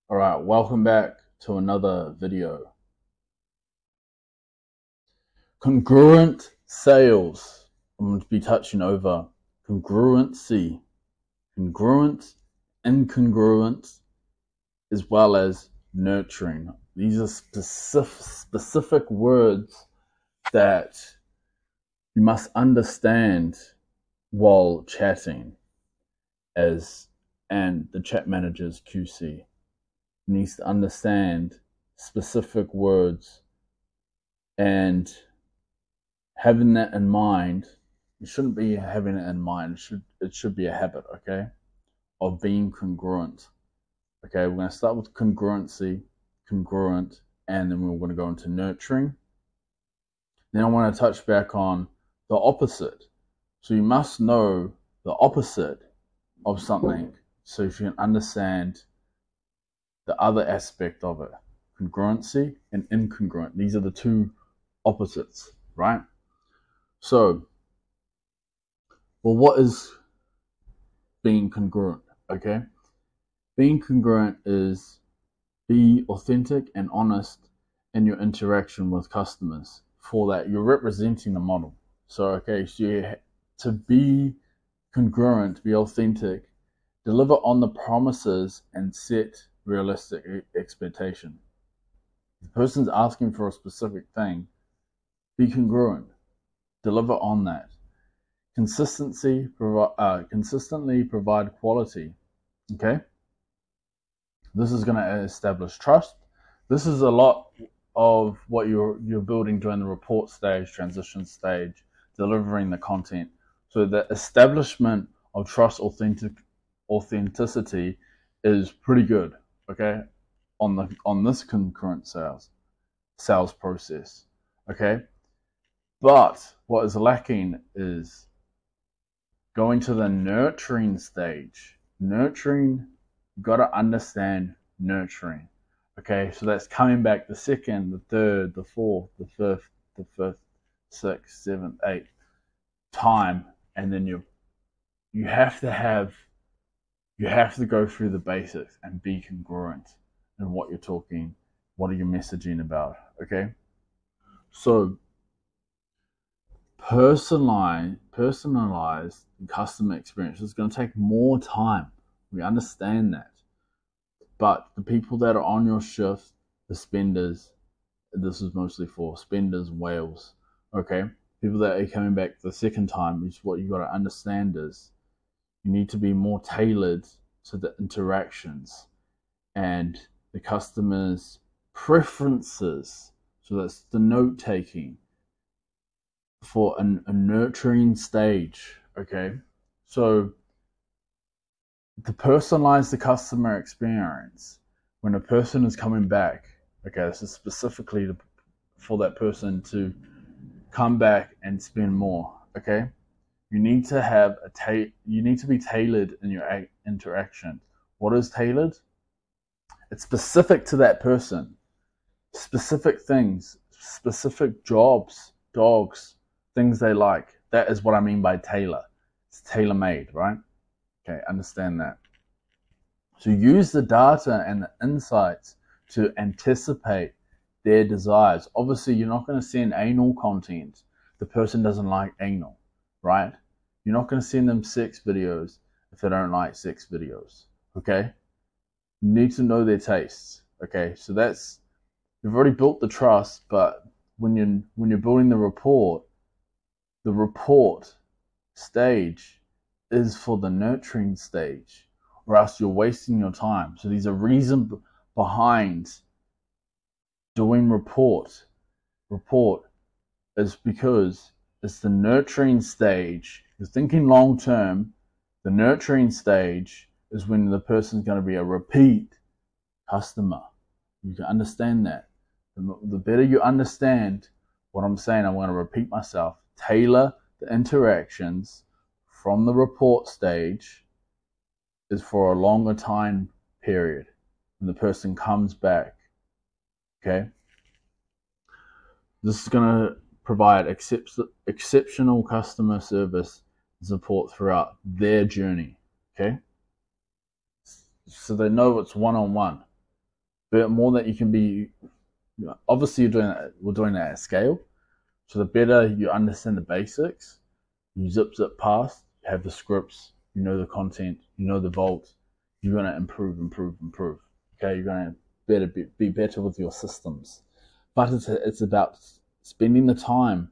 All right, welcome back to another video. Congruent sales. I'm going to be touching over congruency, congruent, incongruent, as well as nurturing. These are specific words that you must understand while chatting, and the chat manager's QC needs to understand specific words, and having that in mind. You shouldn't be having it in mind. It should be a habit, okay, of being congruent. Okay, we're going to start with congruency, congruent, and then we're going to go into nurturing. Then I want to touch back on the opposite. So you must know the opposite of something so you can understand the other aspect of it. Congruency and incongruent. These are the two opposites, right? So, well, what is being congruent? Okay, being congruent is be authentic and honest in your interaction with customers. For that, you're representing the model. So, okay, so to be congruent, be authentic, deliver on the promises and set realistic expectation. If the person's asking for a specific thing, be congruent, deliver on that. Consistently provide quality. Okay, this is going to establish trust. This is a lot of what you're building during the report stage, transition stage, delivering the content. So the establishment of trust, authenticity is pretty good. Okay, on this concurrent sales process. Okay, but what is lacking is going to the nurturing stage. Nurturing, you got to understand nurturing. Okay, so that's coming back the second, the third, the fourth, the fifth, sixth, seventh, eighth time, and then you have to go through the basics and be congruent in what you're talking, what are you messaging about. Okay, so personalized customer experience is going to take more time. We understand that. But the people that are on your shift, the spenders, this is mostly for spenders, whales, okay? People that are coming back the second time, is what you got to understand is you need to be more tailored to the interactions and the customer's preferences. So that's the note taking for a nurturing stage, okay? So to personalize the customer experience when a person is coming back, okay, this is specifically for that person to come back and spend more, okay? You need to be tailored in your interaction. What is tailored? It's specific to that person, specific things, specific jobs, dogs, things they like. That is what I mean by tailor. It's tailor-made, right? Okay, understand that. So use the data and the insights to anticipate their desires. Obviously, you're not going to send anal content. The person doesn't like anal, right? You're not going to send them sex videos if they don't like sex videos, okay? You need to know their tastes, okay? So you've already built the trust, but when you're building the report stage is for the nurturing stage, or else you're wasting your time. So there's a reason behind doing report is because it's the nurturing stage. You're thinking long term. The nurturing stage is when the person's going to be a repeat customer. You can understand that. The better you understand what I'm saying, I'm going to repeat myself. Tailor the interactions from the report stage is for a longer time period when the person comes back. Okay? This is going to provide exceptional customer service and support throughout their journey. Okay? So they know it's one-on-one. but more that you can be, obviously we're doing that at scale. So the better you understand the basics, you zip past, you have the scripts, you know the content, you know the vault, you're going to improve. Okay, you're going to be better with your systems. But it's about spending the time.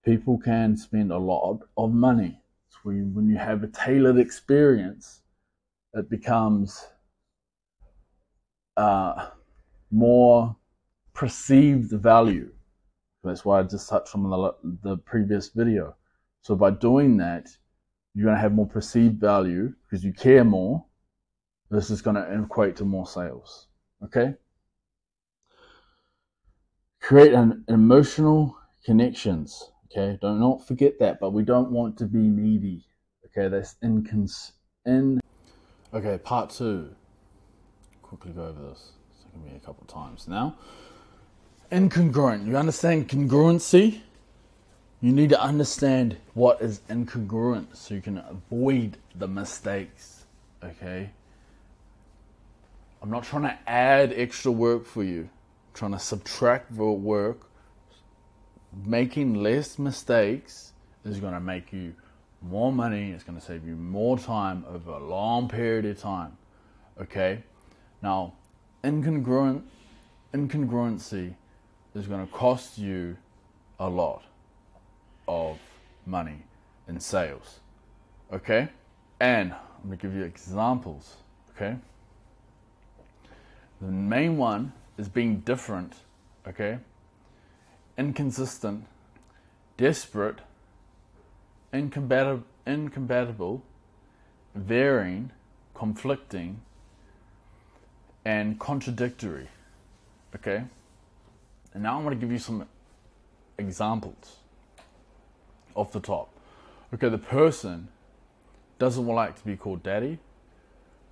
People can spend a lot of money. So when you have a tailored experience, it becomes more perceived value. That's why I just touched on the previous video. So by doing that, you're going to have more perceived value because you care more. This is going to equate to more sales. Okay? Create an emotional connections. Okay? Do not forget that, but we don't want to be needy. Okay? That's Okay, part 2. Quickly go over this. It's taken me a couple of times now. Incongruent. You understand congruency? You need to understand what is incongruent so you can avoid the mistakes. Okay? I'm not trying to add extra work for you. I'm trying to subtract the work. Making less mistakes is going to make you more money. It's going to save you more time over a long period of time. Okay? Now, incongruency is going to cost you a lot of money in sales. Okay? And I'm going to give you examples. Okay? The main one is being different. Okay? Inconsistent, desperate, incompatible, varying, conflicting, and contradictory. Okay? And now I'm going to give you some examples off the top. Okay, the person doesn't like to be called daddy,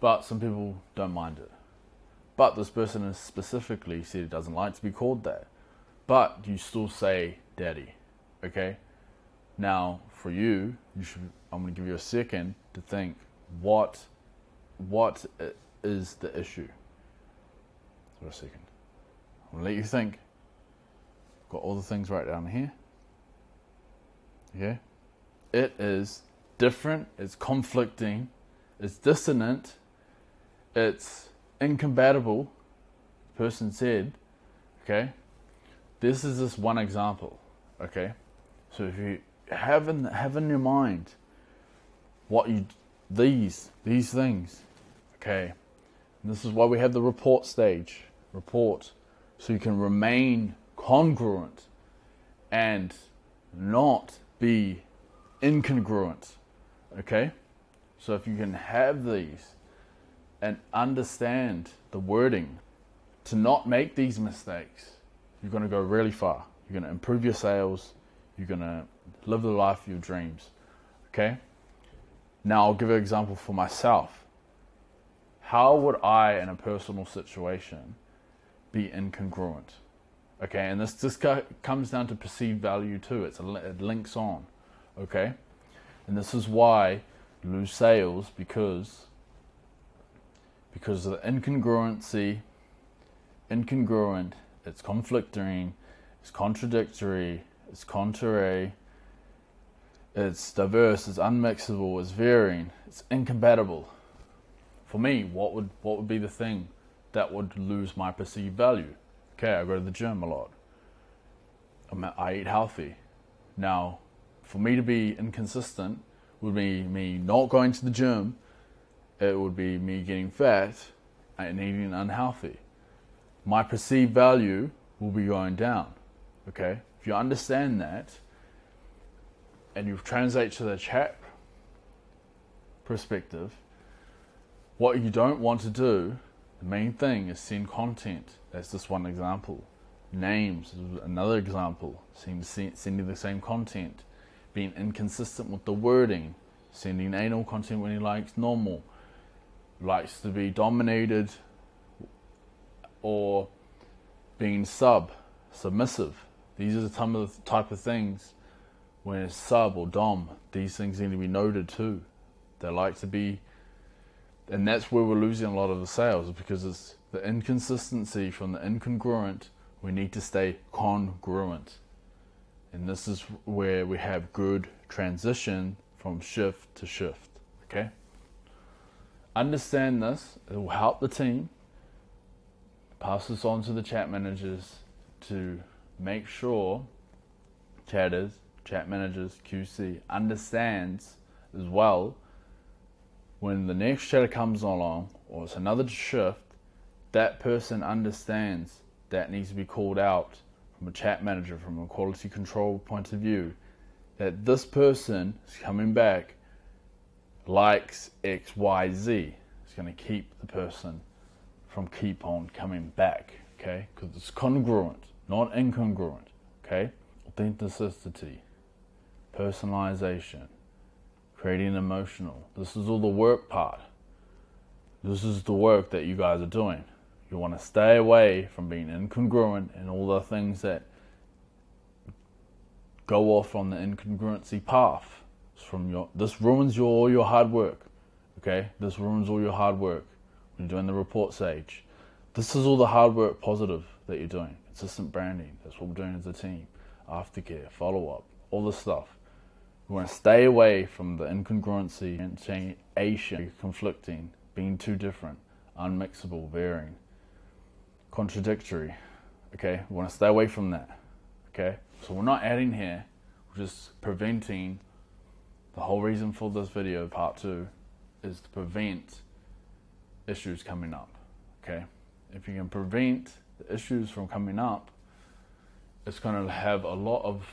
but some people don't mind it. But this person has specifically said he doesn't like to be called that. But you still say daddy. Okay? Now, for you, I'm going to give you a second to think what is the issue. For a second. I'm going to let you think. Got all the things right down here. Okay? It is different, it's conflicting, it's dissonant, it's incompatible, the person said. Okay? This is just one example. Okay? So if you have in your mind these things, okay, and this is why we have the report stage. Report, so you can remain congruent and not be incongruent. Okay? So if you can have these and understand the wording to not make these mistakes, you're going to go really far. You're going to improve your sales. You're going to live the life of your dreams. Okay? Now I'll give you an example for myself. How would I, in a personal situation, be incongruent? Okay, and this comes down to perceived value too. It links on. Okay? And this is why you lose sales, because of the incongruent, it's conflicting, it's contradictory, it's contrary, it's diverse, it's unmixable, it's varying, it's incompatible. For me, what would be the thing that would lose my perceived value? Okay, I go to the gym a lot. I eat healthy. Now, for me to be inconsistent would be me not going to the gym. It would be me getting fat and eating unhealthy. My perceived value will be going down. Okay? If you understand that and you translate to the chat perspective, what you don't want to do, the main thing is send content. That's just one example. Names is another example. Sending the same content. Being inconsistent with the wording. Sending anal content when he likes normal. Likes to be dominated, or being submissive. These are some of the type of things when it's sub or dom. These things need to be noted too. They like to be And that's where we're losing a lot of the sales, because it's the inconsistency from the incongruent. We need to stay congruent. And this is where we have good transition from shift to shift, okay? Understand this. It will help the team. Pass this on to the chat managers to make sure chatters, chat managers, QC understands as well when the next chatter comes along or it's another shift, that person understands that needs to be called out from a chat manager, from a quality control point of view, that this person is coming back, likes XYZ. It's going to keep the person from keep on coming back, okay? Because it's congruent, not incongruent, okay? Authenticity, personalization, creating emotional. This is all the work part. This is the work that you guys are doing. You want to stay away from being incongruent and all the things that go off on the incongruency path. This ruins all your hard work. Okay? This ruins all your hard work when you're doing the report stage. This is all the hard work positive that you're doing. Consistent branding. That's what we're doing as a team. Aftercare, follow-up, all this stuff. We want to stay away from the incongruency and conflicting, being too different, unmixable, varying, contradictory. Okay, we want to stay away from that. Okay, so we're not adding here, we're just preventing. The whole reason for this video, part 2, is to prevent issues coming up. Okay, if you can prevent the issues from coming up, it's going to have a lot of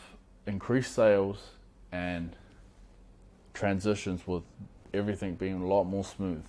increased sales and transitions, with everything being a lot more smooth.